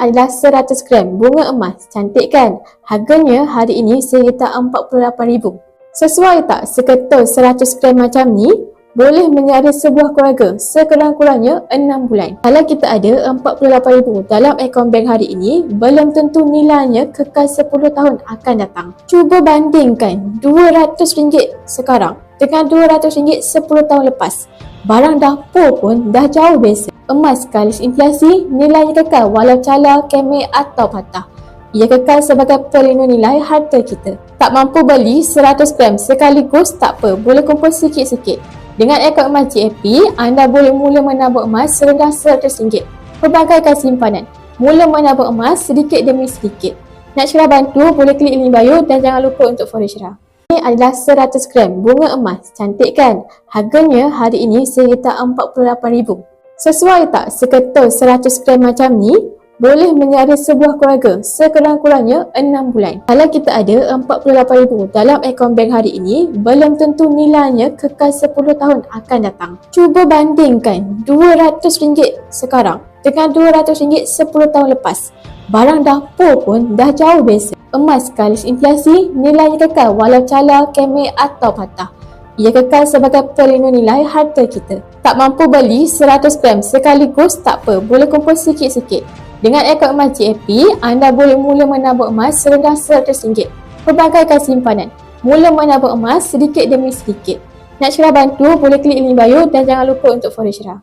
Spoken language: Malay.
adalah 100 gram bunga emas. Cantik kan? Harganya hari ini sekitar RM48,000. Sesuai tak seketul 100 gram macam ni? Boleh menyara sebuah keluarga sekurang-kurangnya 6 bulan. Kalau kita ada RM48,000 dalam akaun bank hari ini, belum tentu nilainya kekal 10 tahun akan datang. Cuba bandingkan RM200 sekarang dengan RM200 10 tahun lepas. Barang dapur pun dah jauh beza. Emas kalis inflasi, nilainya kekal walau cala, kemek atau patah. Ia kekal sebagai pelindung nilai harta kita. Tak mampu beli 100 gram sekaligus tak apa, boleh kumpul sikit-sikit. Dengan akaun emas JAP, anda boleh mula menabur emas serendah RM100. Pelbagaikan simpanan. Mula menabur emas sedikit demi sedikit. Nak cerah bantu, boleh klik link bio dan jangan lupa untuk follow cerah. Ini adalah 100 gram bunga emas. Cantik kan? Harganya hari ini sekitar RM48,000. Sesuai tak seketul 100 gram macam ni? Boleh menyara sebuah keluarga sekurang-kurangnya 6 bulan. Kalau kita ada RM48,000 dalam akaun bank hari ini, belum tentu nilainya kekal 10 tahun akan datang. Cuba bandingkan RM200 sekarang dengan RM200 10 tahun lepas. Barang dapur pun dah jauh beza. Emas kalis inflasi, nilainya kekal walau cala, kemek atau patah. Ia kekal sebagai pelindung nilai harta kita. Tak mampu beli 100 gram sekaligus tak apa, boleh kumpul sikit-sikit. Dengan akaun emas JAP, anda boleh mula menabur emas serendah RM100. Pelbagaikan simpanan. Mula menabur emas sedikit demi sedikit. Nak cerah bantu, boleh klik link bio dan jangan lupa untuk follow cerah.